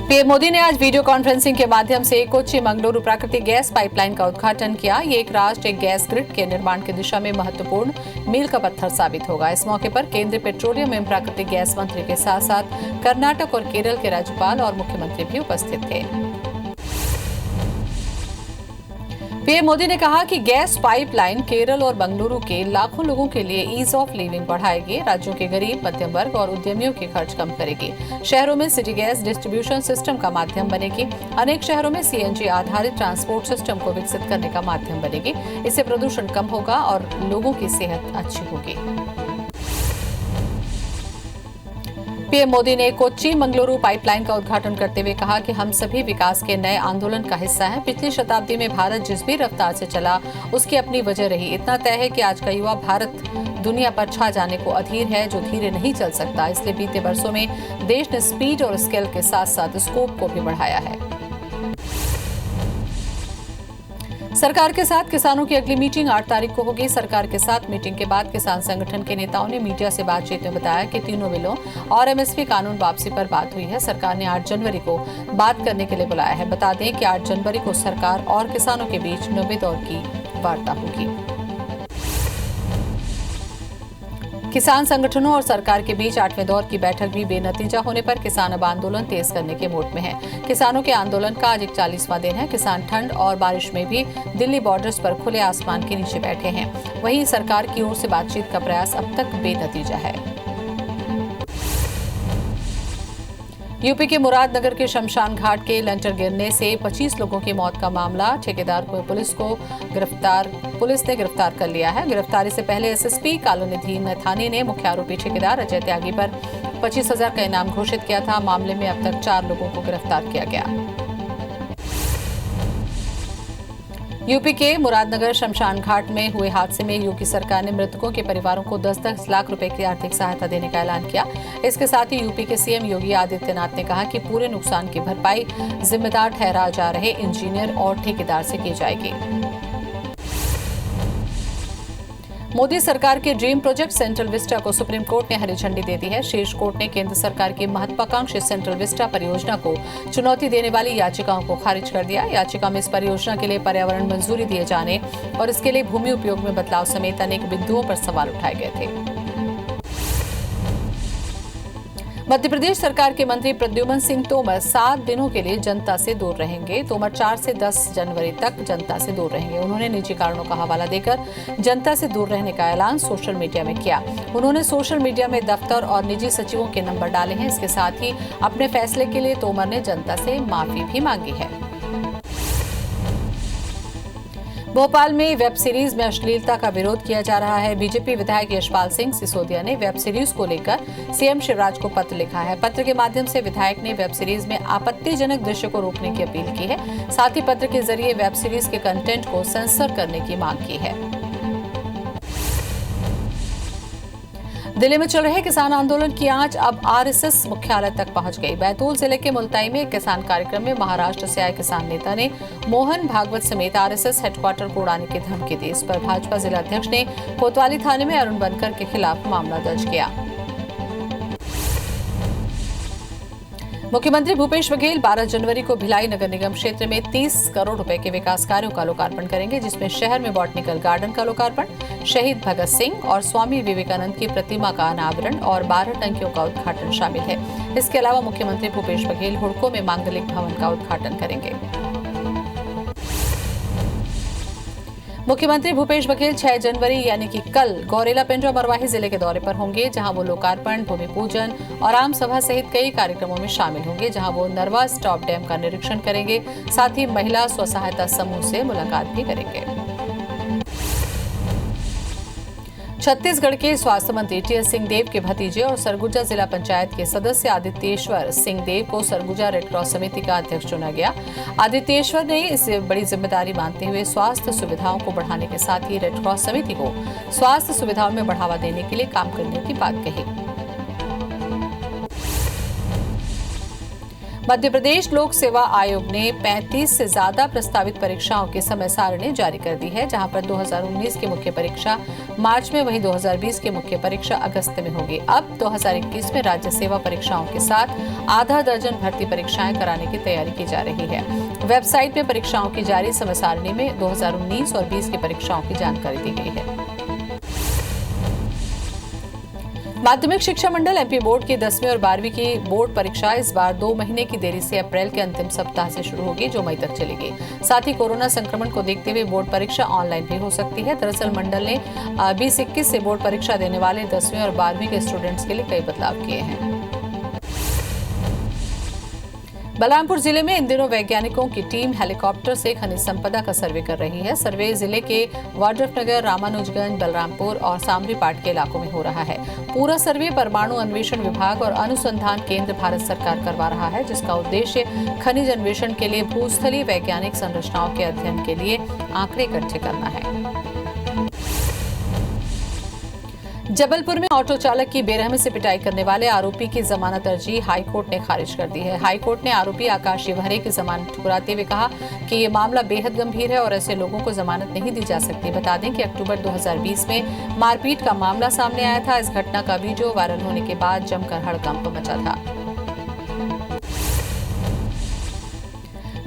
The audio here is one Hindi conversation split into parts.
पीएम मोदी ने आज वीडियो कॉन्फ्रेंसिंग के माध्यम से कोच्चि मंगलुरु प्राकृतिक गैस पाइपलाइन का उद्घाटन किया। ये एक राष्ट्र एक गैस ग्रिड के निर्माण की दिशा में महत्वपूर्ण मील का पत्थर साबित होगा। इस मौके पर केंद्रीय पेट्रोलियम एवं प्राकृतिक गैस मंत्री के साथ साथ कर्नाटक और केरल के राज्यपाल और मुख्यमंत्री भी उपस्थित थे। पीएम मोदी ने कहा कि गैस पाइपलाइन केरल और बेंगलुरु के लाखों लोगों के लिए ईज ऑफ लिविंग बढ़ाएगी, राज्यों के गरीब, मध्यम वर्ग और उद्यमियों के खर्च कम करेगी। शहरों में सिटी गैस डिस्ट्रीब्यूशन सिस्टम का माध्यम बनेगी। अनेक शहरों में सीएनजी आधारित ट्रांसपोर्ट सिस्टम को विकसित करने का माध्यम बनेगी। इससे प्रदूषण कम होगा और लोगों की सेहत अच्छी होगी। पीएम मोदी ने कोच्चि मंगलुरु पाइपलाइन का उद्घाटन करते हुए कहा कि हम सभी विकास के नए आंदोलन का हिस्सा हैं। पिछली शताब्दी में भारत जिस भी रफ्तार से चला उसकी अपनी वजह रही। इतना तय है कि आज का युवा भारत दुनिया पर छा जाने को अधीर है, जो धीरे नहीं चल सकता। इसलिए बीते वर्षों में देश ने स्पीड और स्केल के साथ साथ स्कोप को भी बढ़ाया है। सरकार के साथ किसानों की अगली मीटिंग 8 तारीख को होगी। सरकार के साथ मीटिंग के बाद किसान संगठन के नेताओं ने मीडिया से बातचीत में बताया कि तीनों बिलों और एमएसपी कानून वापसी पर बात हुई है। सरकार ने 8 जनवरी को बात करने के लिए बुलाया है। बता दें कि 8 जनवरी को सरकार और किसानों के बीच 9वें दौर की वार्ता होगी। किसान संगठनों और सरकार के बीच 8वें दौर की बैठक भी बेनतीजा होने पर किसान अब आंदोलन तेज करने के मूड में है। किसानों के आंदोलन का आज 41वां दिन है। किसान ठंड और बारिश में भी दिल्ली बॉर्डर्स पर खुले आसमान के नीचे बैठे हैं। वहीं सरकार की ओर से बातचीत का प्रयास अब तक बेनतीजा है। यूपी के मुरादनगर के शमशान घाट के लेंटर गिरने से 25 लोगों की मौत का मामला, ठेकेदार को पुलिस ने गिरफ्तार कर लिया है। गिरफ्तारी से पहले एसएसपी कालनिधि नथानी ने मुख्य आरोपी ठेकेदार अजय त्यागी पर 25,000 का इनाम घोषित किया था। मामले में अब तक 4 लोगों को गिरफ्तार किया गया। यूपी के मुरादनगर शमशान घाट में हुए हादसे में योगी सरकार ने मृतकों के परिवारों को 10-10 लाख रुपए की आर्थिक सहायता देने का ऐलान किया। इसके साथ ही यूपी के सीएम योगी आदित्यनाथ ने कहा कि पूरे नुकसान की भरपाई जिम्मेदार ठहरा जा रहे इंजीनियर और ठेकेदार से की जाएगी। मोदी सरकार के ड्रीम प्रोजेक्ट सेंट्रल विस्टा को सुप्रीम कोर्ट ने हरी झंडी दे दी है। शीर्ष कोर्ट ने केंद्र सरकार की महत्वाकांक्षी सेंट्रल विस्टा परियोजना को चुनौती देने वाली याचिकाओं को खारिज कर दिया। याचिका में इस परियोजना के लिए पर्यावरण मंजूरी दिए जाने और इसके लिए भूमि उपयोग में बदलाव समेत अनेक बिंदुओं पर सवाल उठाए गए थे। मध्य प्रदेश सरकार के मंत्री प्रद्युमन सिंह तोमर 7 दिनों के लिए जनता से दूर रहेंगे। तोमर 4 से 10 जनवरी तक जनता से दूर रहेंगे। उन्होंने निजी कारणों का हवाला देकर जनता से दूर रहने का ऐलान सोशल मीडिया में किया। उन्होंने सोशल मीडिया में दफ्तर और निजी सचिवों के नंबर डाले हैं। इसके साथ ही अपने फैसले के लिए तोमर ने जनता से माफी भी मांगी है। भोपाल में वेब सीरीज में अश्लीलता का विरोध किया जा रहा है। बीजेपी विधायक यशपाल सिंह सिसोदिया ने वेब सीरीज को लेकर सीएम शिवराज को पत्र लिखा है। पत्र के माध्यम से विधायक ने वेब सीरीज में आपत्तिजनक दृश्य को रोकने की अपील की है। साथ ही पत्र के जरिए वेब सीरीज के कंटेंट को सेंसर करने की मांग की है। दिल्ली में चल रहे किसान आंदोलन की आंच अब आरएसएस मुख्यालय तक पहुंच गई। बैतूल जिले के मुल्ताई में एक किसान कार्यक्रम में महाराष्ट्र से आए किसान नेता ने मोहन भागवत समेत आरएसएस हेडक्वार्टर को उड़ाने की धमकी दी। इस पर भाजपा जिला अध्यक्ष ने कोतवाली थाने में अरुण बनकर के खिलाफ मामला दर्ज किया। मुख्यमंत्री भूपेश बघेल 12 जनवरी को भिलाई नगर निगम क्षेत्र में 30 करोड़ रुपए के विकास कार्यों का लोकार्पण करेंगे, जिसमें शहर में बॉटनिकल गार्डन का लोकार्पण, शहीद भगत सिंह और स्वामी विवेकानंद की प्रतिमा का अनावरण और 12 टंकियों का उद्घाटन शामिल है। इसके अलावा मुख्यमंत्री भूपेश बघेल हुड़को में मांगलिक भवन का उद्घाटन करेंगे। मुख्यमंत्री भूपेश बघेल 6 जनवरी यानी कि कल गौरेला पेंड्रा मरवाही जिले के दौरे पर होंगे, जहां वो लोकार्पण, भूमि पूजन और आम सभा सहित कई कार्यक्रमों में शामिल होंगे, जहां वो नरवा स्टॉप डैम का निरीक्षण करेंगे। साथ ही महिला स्व सहायता समूह से मुलाकात भी करेंगे। छत्तीसगढ़ के स्वास्थ्य मंत्री टीएस सिंहदेव के भतीजे और सरगुजा जिला पंचायत के सदस्य आदित्येश्वर सिंहदेव को सरगुजा रेड क्रॉस समिति का अध्यक्ष चुना गया। आदित्येश्वर ने इसे बड़ी जिम्मेदारी मानते हुए स्वास्थ्य सुविधाओं को बढ़ाने के साथ ही रेड क्रॉस समिति को स्वास्थ्य सुविधाओं में बढ़ावा देने के लिए काम करने की बात कही। मध्य प्रदेश लोक सेवा आयोग ने 35 से ज्यादा प्रस्तावित परीक्षाओं की समय सारणी जारी कर दी है, जहां पर 2019 की मुख्य परीक्षा मार्च में, वहीं 2020 की मुख्य परीक्षा अगस्त में होगी। अब 2021 में राज्य सेवा परीक्षाओं के साथ आधा दर्जन भर्ती परीक्षाएं कराने की तैयारी की जा रही है। वेबसाइट में परीक्षाओं की जारी समय सारणी में 2019 और 20 की परीक्षाओं की जानकारी दी गई है। माध्यमिक शिक्षा मंडल एमपी बोर्ड की 10वीं और 12वीं की बोर्ड परीक्षा इस बार 2 महीने की देरी से अप्रैल के अंतिम सप्ताह से शुरू होगी, जो मई तक चलेगी। साथ ही कोरोना संक्रमण को देखते हुए बोर्ड परीक्षा ऑनलाइन भी हो सकती है। दरअसल मंडल ने 2021 से बोर्ड परीक्षा देने वाले 10वीं और 12वीं के स्टूडेंट्स के लिए कई बदलाव किए हैं। बलरामपुर जिले में इन दिनों वैज्ञानिकों की टीम हेलीकॉप्टर से खनिज संपदा का सर्वे कर रही है। सर्वे जिले के वाड्रफनगर, रामानुजगंज, बलरामपुर और सामरीपाट के इलाकों में हो रहा है। पूरा सर्वे परमाणु अन्वेषण विभाग और अनुसंधान केंद्र भारत सरकार करवा रहा है, जिसका उद्देश्य खनिज अन्वेषण के लिए भूस्थलीय वैज्ञानिक संरचनाओं के अध्ययन के लिए आंकड़े इकट्ठे करना है। जबलपुर में ऑटो चालक की बेरहमी से पिटाई करने वाले आरोपी की जमानत अर्जी हाईकोर्ट ने खारिज कर दी है। हाईकोर्ट ने आरोपी आकाश शिवहरे की जमानत ठुकराते हुए कहा कि ये मामला बेहद गंभीर है और ऐसे लोगों को जमानत नहीं दी जा सकती। बता दें कि अक्टूबर 2020 में मारपीट का मामला सामने आया था। इस घटना का वीडियो वायरल होने के बाद जमकर हड़कंप मचा था।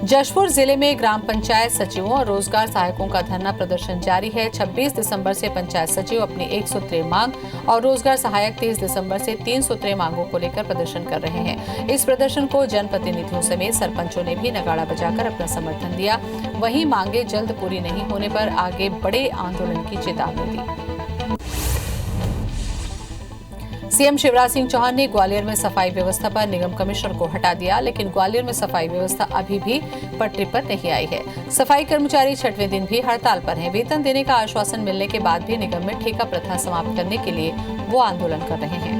जशपुर जिले में ग्राम पंचायत सचिवों और रोजगार सहायकों का धरना प्रदर्शन जारी है। 26 दिसंबर से पंचायत सचिव अपनी 1 सूत्रीय मांग और रोजगार सहायक 30 दिसंबर से 3 सूत्रीय मांगों को लेकर प्रदर्शन कर रहे हैं। इस प्रदर्शन को जनप्रतिनिधियों समेत सरपंचों ने भी नगाड़ा बजाकर अपना समर्थन दिया। वहीं मांगे जल्द पूरी नहीं होने पर आगे बड़े आंदोलन की चेतावनी दी। सीएम शिवराज सिंह चौहान ने ग्वालियर में सफाई व्यवस्था पर निगम कमिश्नर को हटा दिया, लेकिन ग्वालियर में सफाई व्यवस्था अभी भी पटरी पर नहीं आई है। सफाई कर्मचारी 6वें दिन भी हड़ताल पर हैं। वेतन देने का आश्वासन मिलने के बाद भी निगम में ठेका प्रथा समाप्त करने के लिए वो आंदोलन कर रहे हैं।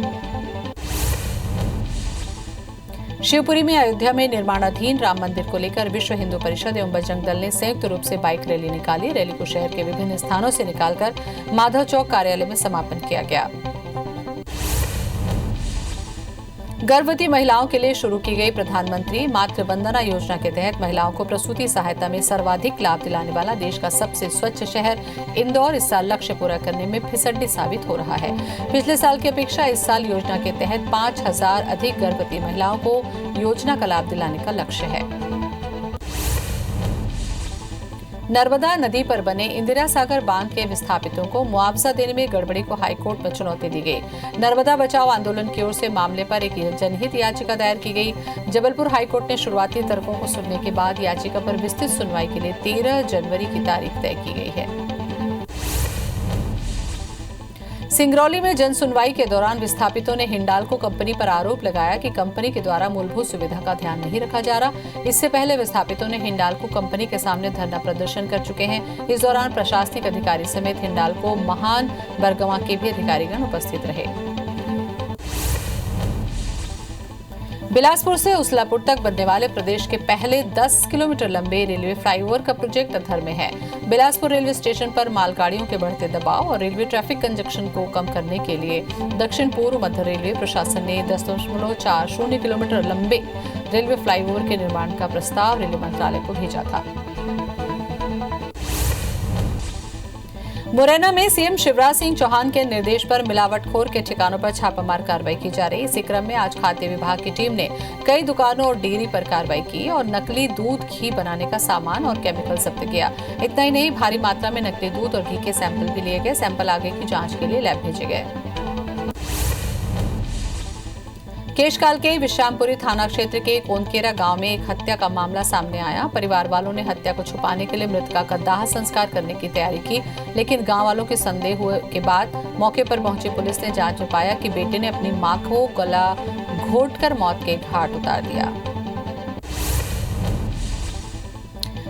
शिवपुरी में अयोध्या में निर्माणाधीन राम मंदिर को लेकर विश्व हिंदू परिषद एवं बजरंग दल ने संयुक्त रूप से बाइक रैली निकाली। रैली को शहर के विभिन्न स्थानों से निकालकर माधव चौक कार्यालय में समापन किया गया। गर्भवती महिलाओं के लिए शुरू की गई प्रधानमंत्री मातृ वंदना योजना के तहत महिलाओं को प्रसूति सहायता में सर्वाधिक लाभ दिलाने वाला देश का सबसे स्वच्छ शहर इंदौर इस साल लक्ष्य पूरा करने में फिसड्डी साबित हो रहा है। पिछले साल की अपेक्षा इस साल योजना के तहत 5000 अधिक गर्भवती महिलाओं को योजना का लाभ दिलाने का लक्ष्य है। नर्मदा नदी पर बने इंदिरा सागर बांध के विस्थापितों को मुआवजा देने में गड़बड़ी को हाईकोर्ट में चुनौती दी गई। नर्मदा बचाओ आंदोलन की ओर से मामले पर एक जनहित याचिका दायर की गई। जबलपुर हाईकोर्ट ने शुरुआती तर्कों को सुनने के बाद याचिका पर विस्तृत सुनवाई के लिए 13 जनवरी की तारीख तय की गई है। सिंगरौली में जन सुनवाई के दौरान विस्थापितों ने हिंडाल्को कंपनी पर आरोप लगाया कि कंपनी के द्वारा मूलभूत सुविधा का ध्यान नहीं रखा जा रहा। इससे पहले विस्थापितों ने हिंडाल्को कंपनी के सामने धरना प्रदर्शन कर चुके हैं। इस दौरान प्रशासनिक अधिकारी समेत हिंडाल्को महान बरगवां के भी अधिकारीगण उपस्थित रहे। बिलासपुर से उसलापुर तक बनने वाले प्रदेश के पहले 10 किलोमीटर लंबे रेलवे फ्लाईओवर का प्रोजेक्ट अधर में है। बिलासपुर रेलवे स्टेशन पर मालगाड़ियों के बढ़ते दबाव और रेलवे ट्रैफिक कंजक्शन को कम करने के लिए दक्षिण पूर्व मध्य रेलवे प्रशासन ने 10.40 किलोमीटर लंबे रेलवे फ्लाईओवर के निर्माण का प्रस्ताव रेलवे मंत्रालय को भेजा था। मुरैना में सीएम शिवराज सिंह चौहान के निर्देश पर मिलावटखोर के ठिकानों पर छापामार कार्रवाई की जा रही है। इसी क्रम में आज खाद्य विभाग की टीम ने कई दुकानों और डेयरी पर कार्रवाई की और नकली दूध, घी बनाने का सामान और केमिकल जब्त किया। इतना ही नहीं, भारी मात्रा में नकली दूध और घी के सैंपल भी लिए गए। सैंपल आगे की जांच के लिए लैब भेजे गए। केशकाल के विश्रामपुरी थाना क्षेत्र के कोंदकेरा गांव में एक हत्या का मामला सामने आया। परिवार वालों ने हत्या को छुपाने के लिए मृतका का दाह संस्कार करने की तैयारी की, लेकिन गांव वालों के संदेह हुए के बाद मौके पर पहुंची पुलिस ने जांच में पाया कि बेटे ने अपनी मां को गला घोंटकर मौत के घाट उतार दिया।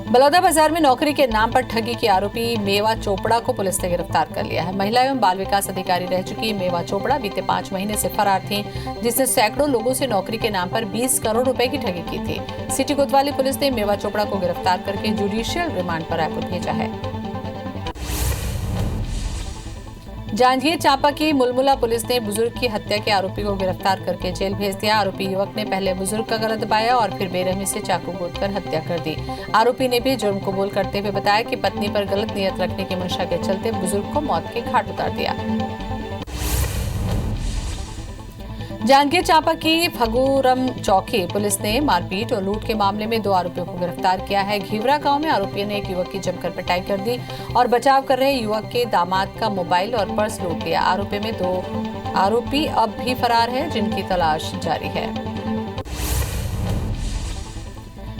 बलौदाबाजार में नौकरी के नाम पर ठगी के आरोपी मेवा चोपड़ा को पुलिस ने गिरफ्तार कर लिया है। महिला एवं बाल विकास अधिकारी रह चुकी मेवा चोपड़ा बीते 5 महीने से फरार थी, जिसने सैकड़ों लोगों से नौकरी के नाम पर 20 करोड़ रुपए की ठगी की थी। सिटी कोतवाली पुलिस ने मेवा चोपड़ा को गिरफ्तार करके जुडिशियल रिमांड पर रायपुर भेजा है। जांजगीर चांपा की मुलमुला पुलिस ने बुजुर्ग की हत्या के आरोपी को गिरफ्तार करके जेल भेज दिया। आरोपी युवक ने पहले बुजुर्ग का गला दबाया और फिर बेरहमी से चाकू गोदकर हत्या कर दी। आरोपी ने भी जुर्म कबूल करते हुए बताया कि पत्नी पर गलत नियत रखने की मंशा के चलते बुजुर्ग को मौत के घाट उतार दिया। जांजगीर चांपा की फगुरम चौकी पुलिस ने मारपीट और लूट के मामले में 2 आरोपियों को गिरफ्तार किया है। घीवरा गांव में आरोपियों ने एक युवक की जमकर पिटाई कर दी और बचाव कर रहे युवक के दामाद का मोबाइल और पर्स लूट लिया। आरोपी में 2 आरोपी अब भी फरार हैं, जिनकी तलाश जारी है।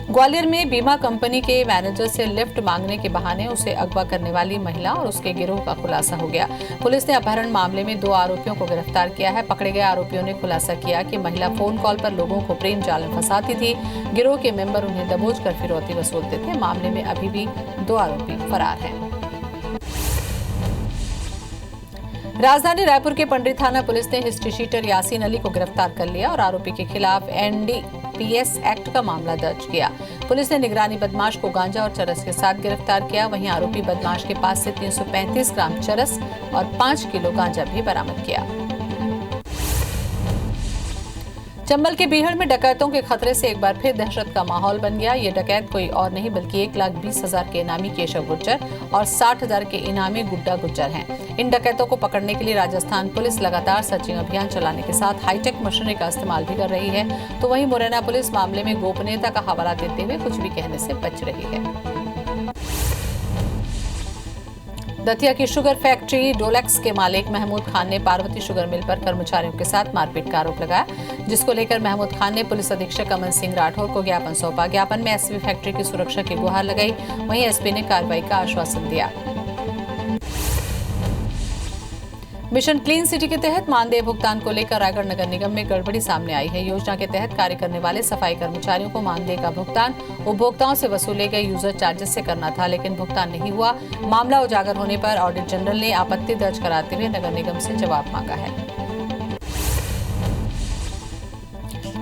ग्वालियर में बीमा कंपनी के मैनेजर से लिफ्ट मांगने के बहाने उसे अगवा करने वाली महिला और उसके गिरोह का खुलासा हो गया। पुलिस ने अपहरण मामले में 2 आरोपियों को गिरफ्तार किया है। पकड़े गए आरोपियों ने खुलासा किया कि महिला फोन कॉल पर लोगों को प्रेम जाल में फंसाती थी। गिरोह के मेंबर उन्हें दबोच कर फिरौती वसूलते थे। मामले में अभी भी 2 आरोपी फरार हैं। राजधानी रायपुर के पंडित थाना पुलिस ने हिस्ट्री शीटर यासीन अली को गिरफ्तार कर लिया और आरोपी के खिलाफ NDPS एक्ट का मामला दर्ज किया। पुलिस ने निगरानी बदमाश को गांजा और चरस के साथ गिरफ्तार किया। वहीं आरोपी बदमाश के पास से 335 ग्राम चरस और 5 किलो गांजा भी बरामद किया। चंबल के बीहड़ में डकैतों के खतरे से एक बार फिर दहशत का माहौल बन गया। ये डकैत कोई और नहीं बल्कि 1,20,000 के इनामी केशव गुर्जर और 60,000 के इनामी गुड्डा गुर्जर हैं। इन डकैतों को पकड़ने के लिए राजस्थान पुलिस लगातार सर्चिंग अभियान चलाने के साथ हाईटेक मशीनरी का इस्तेमाल भी कर रही है, तो वहीं मुरैना पुलिस मामले में गोपनीयता का हवाला देते हुए कुछ भी कहने से बच रही है। दतिया की शुगर फैक्ट्री डोलेक्स के मालिक महमूद खान ने पार्वती शुगर मिल पर कर्मचारियों के साथ मारपीट का आरोप लगाया, जिसको लेकर महमूद खान ने पुलिस अधीक्षक अमन सिंह राठौर को ज्ञापन सौंपा। ज्ञापन में एसपी फैक्ट्री की सुरक्षा की गुहार लगाई। वहीं एसपी ने कार्रवाई का आश्वासन दिया। मिशन क्लीन सिटी के तहत मानदेय भुगतान को लेकर रायगढ़ नगर निगम में गड़बड़ी सामने आई है। योजना के तहत कार्य करने वाले सफाई कर्मचारियों को मानदेय का भुगतान उपभोक्ताओं से वसूले गए यूजर चार्जेस से करना था, लेकिन भुगतान नहीं हुआ। मामला उजागर होने पर ऑडिट जनरल ने आपत्ति दर्ज कराते हुए नगर निगम से जवाब मांगा है।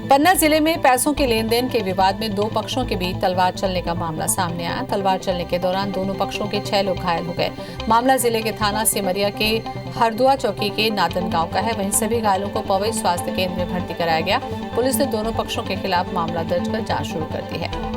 पन्ना जिले में पैसों के लेन देन के विवाद में 2 पक्षों के बीच तलवार चलने का मामला सामने आया। तलवार चलने के दौरान दोनों पक्षों के 6 लोग घायल हो गए। मामला जिले के थाना सिमरिया के हरदुआ चौकी के नादन गांव का है। वहीं सभी घायलों को पवई स्वास्थ्य केंद्र में भर्ती कराया गया। पुलिस ने दोनों पक्षों के खिलाफ मामला दर्ज कर जांच शुरू कर दी है।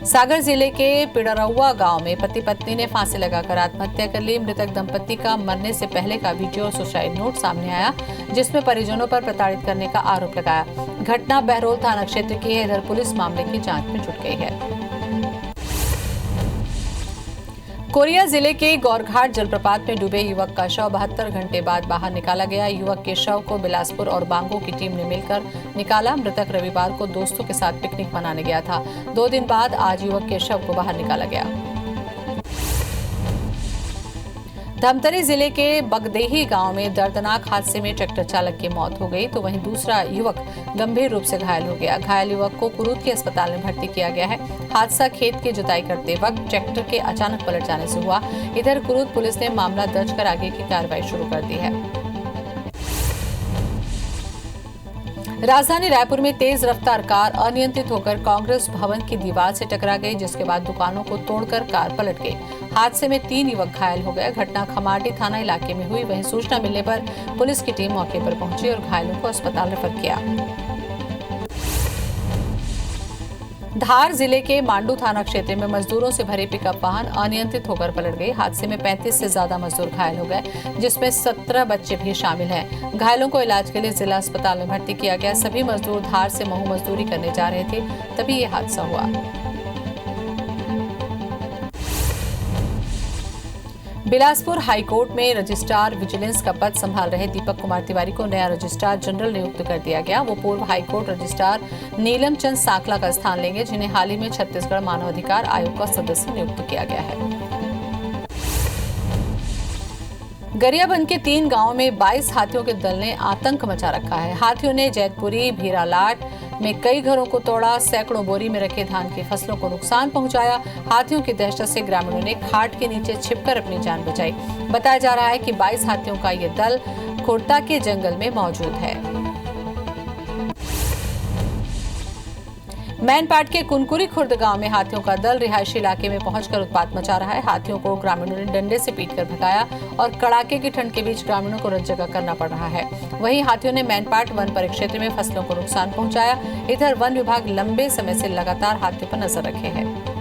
सागर जिले के पिड़रौआ गांव में पति पत्नी ने फांसी लगाकर आत्महत्या कर ली। मृतक दंपति का मरने से पहले का वीडियो और सुसाइड नोट सामने आया, जिसमें परिजनों पर प्रताड़ित करने का आरोप लगाया। घटना बहरोल थाना क्षेत्र की है। इधर पुलिस मामले की जांच में जुट गई है। कोरिया जिले के गौरघाट जलप्रपात में डूबे युवक का शव 72 घंटे बाद बाहर निकाला गया। युवक के शव को बिलासपुर और बांगो की टीम ने मिलकर निकाला। मृतक रविवार को दोस्तों के साथ पिकनिक मनाने गया था। 2 दिन बाद आज युवक के शव को बाहर निकाला गया। धमतरी जिले के बगदेही गांव में दर्दनाक हादसे में ट्रैक्टर चालक की मौत हो गई, तो वहीं दूसरा युवक गंभीर रूप से घायल हो गया। घायल युवक को कुरूद के अस्पताल में भर्ती किया गया है। हादसा खेत की जुताई करते वक्त ट्रैक्टर के अचानक पलट जाने से हुआ। इधर कुरूद पुलिस ने मामला दर्ज कर आगे की कार्रवाई शुरू कर दी है। राजधानी रायपुर में तेज रफ्तार कार अनियंत्रित होकर कांग्रेस भवन की दीवार से टकरा गई, जिसके बाद दुकानों को तोड़कर कार पलट गई। हादसे में 3 युवक घायल हो गए। घटना खमाटी थाना इलाके में हुई। वहीं सूचना मिलने पर पुलिस की टीम मौके पर पहुंची और घायलों को अस्पताल रेफर किया। धार जिले के मांडू थाना क्षेत्र में मजदूरों से भरे पिकअप वाहन अनियंत्रित होकर पलट गई। हादसे में 35 से ज्यादा मजदूर घायल हो गए, जिसमें 17 बच्चे भी शामिल हैं। घायलों को इलाज के लिए जिला अस्पताल में भर्ती किया गया। सभी मजदूर धार से महू मजदूरी करने जा रहे थे, तभी ये हादसा हुआ। बिलासपुर हाईकोर्ट में रजिस्ट्रार विजिलेंस का पद संभाल रहे दीपक कुमार तिवारी को नया रजिस्ट्रार जनरल नियुक्त कर दिया गया। वो पूर्व हाईकोर्ट रजिस्ट्रार नीलम चंद सांकला का स्थान लेंगे, जिन्हें हाल ही में छत्तीसगढ़ मानवाधिकार आयोग का सदस्य नियुक्त किया गया है। गरियाबंद के 3 गांवों में 22 हाथियों के दल ने आतंक मचा रखा है। हाथियों ने जैतपुरी भीरालाट में कई घरों को तोड़ा, सैकड़ों बोरी में रखे धान की फसलों को नुकसान पहुंचाया। हाथियों की दहशत से ग्रामीणों ने खाट के नीचे छिपकर अपनी जान बचाई। बताया जा रहा है कि 22 हाथियों का ये दल खोड़ता के जंगल में मौजूद है। मैनपाट के कुनकुरी खुर्द गांव में हाथियों का दल रिहायशी इलाके में पहुंचकर उत्पात मचा रहा है। हाथियों को ग्रामीणों ने डंडे से पीटकर भगाया और कड़ाके की ठंड के बीच ग्रामीणों को रत जगह करना पड़ रहा है। वहीं हाथियों ने मैनपाट वन परिक्षेत्र में फसलों को नुकसान पहुंचाया। इधर वन विभाग लंबे समय से लगातार हाथियों पर नजर रखे हैं।